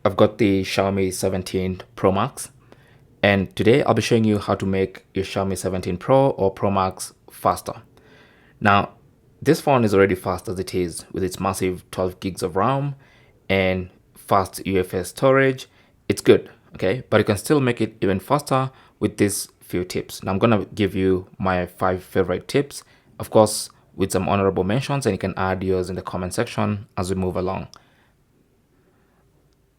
I've got the Xiaomi 17 Pro Max, and today I'll be showing you how to make your Xiaomi 17 Pro or Pro Max faster. Now, this phone is already fast as it is with its massive 12 gigs of RAM and fast UFS storage. It's good, okay? But you can still make it even faster with these few tips. Now, I'm gonna give you my 5 favorite tips, of course, with some honorable mentions, and you can add yours in the comment section as we move along.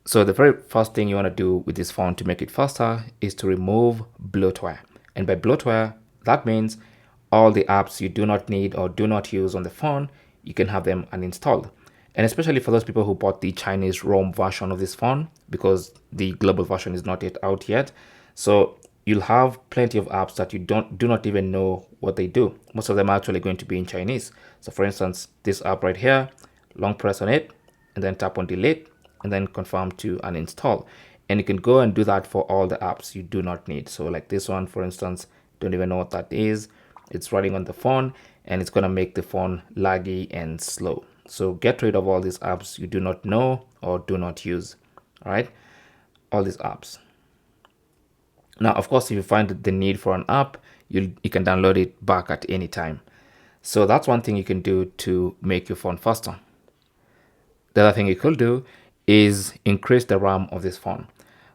So the very first thing you want to do with this phone to make it faster is to remove bloatware. And by bloatware, that means all the apps you do not need or do not use on the phone, you can have them uninstalled. And especially for those people who bought the Chinese ROM version of this phone, because the global version is not yet out yet. So you'll have plenty of apps that you do not even know what they do. Most of them are actually going to be in Chinese. So for instance, this app right here, long press on it and then tap on delete and then confirm to uninstall. And you can go and do that for all the apps you do not need. So like this one, for instance, don't even know what that is. It's running on the phone and it's going to make the phone laggy and slow. So get rid of all these apps you do not know or do not use. All right, all these apps. Now, of course, if you find the need for an app, you can download it back at any time. So that's one thing you can do to make your phone faster. The other thing you could do is increase the RAM of this phone.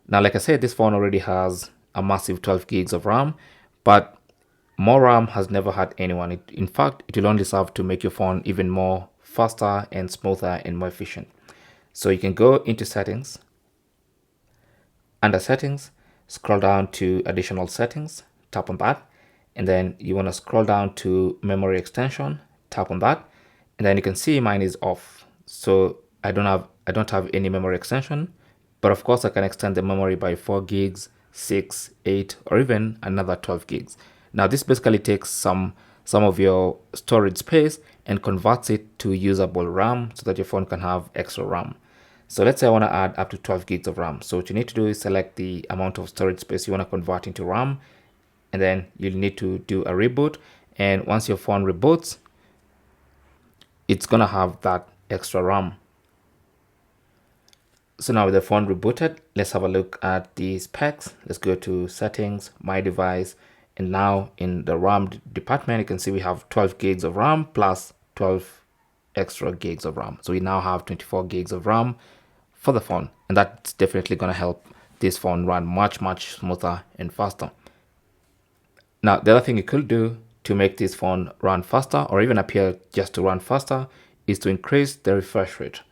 Now, like I said, this phone already has a massive 12 gigs of RAM, but more RAM has never had anyone. In fact, it will only serve to make your phone even more faster and smoother and more efficient. So you can go into settings, under settings, scroll down to additional settings, tap on that, and then you want to scroll down to memory extension, tap on that, and then you can see mine is off. So I don't have any memory extension, but of course I can extend the memory by 4 gigs, 6, 8, or even another 12 gigs. Now this basically takes some of your storage space and converts it to usable RAM so that your phone can have extra RAM. So let's say I want to add up to 12 gigs of RAM. So what you need to do is select the amount of storage space you want to convert into RAM, and then you'll need to do a reboot. And once your phone reboots, it's gonna have that extra RAM. So now with the phone rebooted, let's have a look at the specs. Let's go to settings, my device, and now in the RAM department, you can see we have 12 gigs of RAM plus 12 extra gigs of RAM. So we now have 24 gigs of RAM for the phone, and that's definitely going to help this phone run much smoother and faster. Now, the other thing you could do to make this phone run faster or even appear just to run faster is to increase the refresh rate.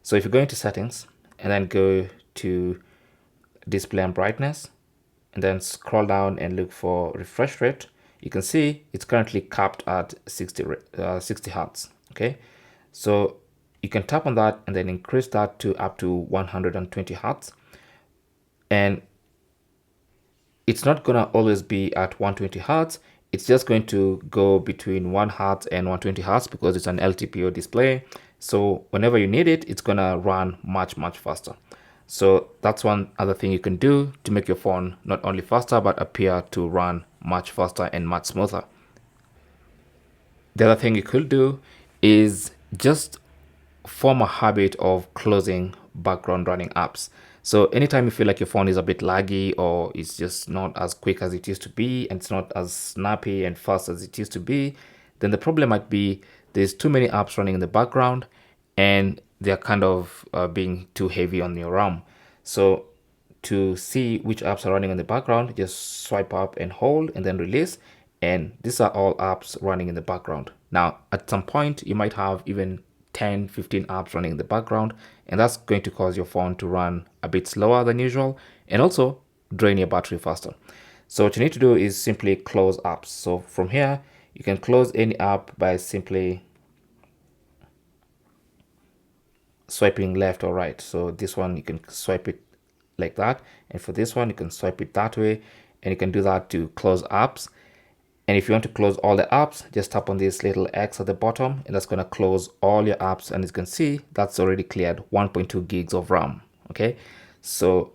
So if you go into settings and then go to display and brightness and then scroll down and look for refresh rate, you can see it's currently capped at 60 hertz. Okay, so you can tap on that and then increase that to up to 120 hertz. And it's not gonna always be at 120 hertz. It's just going to go between 1 hertz and 120 hertz because it's an LTPO display. So whenever you need it, it's gonna run much faster. So that's one other thing you can do to make your phone not only faster, but appear to run much faster and much smoother. The other thing you could do is just form a habit of closing background running apps. So anytime you feel like your phone is a bit laggy or it's just not as quick as it used to be and it's not as snappy and fast as it used to be, then the problem might be there's too many apps running in the background and they're kind of being too heavy on your RAM. So to see which apps are running in the background, just swipe up and hold and then release, and these are all apps running in the background. Now at some point you might have even 10-15 apps running in the background, and that's going to cause your phone to run a bit slower than usual and also drain your battery faster. So what you need to do is simply close apps. So from here you can close any app by simply swiping left or right. So this one you can swipe it like that, and for this one you can swipe it that way, and you can do that to close apps. And if you want to close all the apps, just tap on this little X at the bottom and that's going to close all your apps. And as you can see, that's already cleared 1.2 gigs of RAM. Okay, so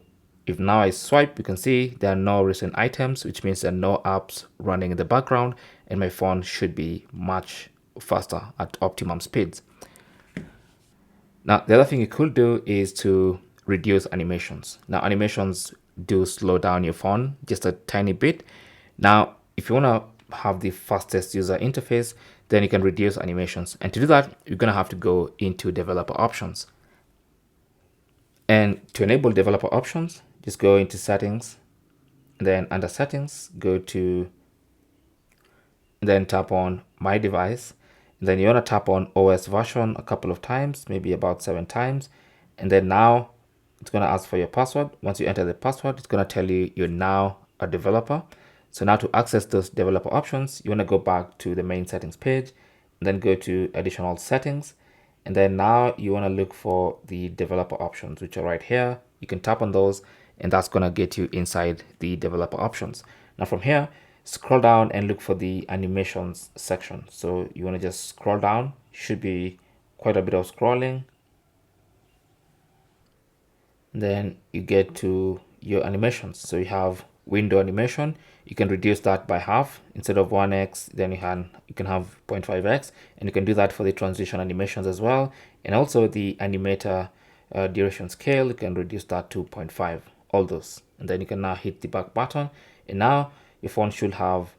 if now I swipe, you can see there are no recent items, which means there are no apps running in the background, and my phone should be much faster at optimum speeds. Now, the other thing you could do is to reduce animations. Now animations do slow down your phone just a tiny bit. Now if you want to have the fastest user interface, then you can reduce animations, and to do that you're going to have to go into developer options. And to enable developer options, just go into settings, then under settings go to, then tap on my device, and then you want to tap on OS version a couple of times, maybe about 7 times, and then now it's going to ask for your password. Once you enter the password, it's going to tell you you're now a developer. So now to access those developer options, you want to go back to the main settings page, and then go to additional settings, and then now you want to look for the developer options, which are right here. You can tap on those, and that's going to get you inside the developer options. Now from here, scroll down and look for the animations section. So you want to just scroll down, should be quite a bit of scrolling. Then you get to your animations. So you have window animation. You can reduce that by half. Instead of 1x, then you can have 0.5x, and you can do that for the transition animations as well. And also the animator duration scale, you can reduce that to 0.5, all those. And then you can now hit the back button, and now your phone should have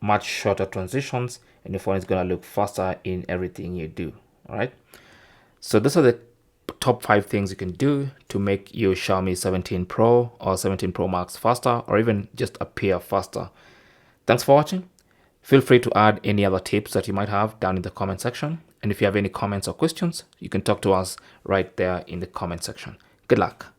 much shorter transitions, and your phone is going to look faster in everything you do. All right, so those are the top 5 things you can do to make your Xiaomi 17 Pro or 17 Pro Max faster, or even just appear faster. Thanks for watching. Feel free to add any other tips that you might have down in the comment section, and if you have any comments or questions, you can talk to us right there in the comment section. Good luck.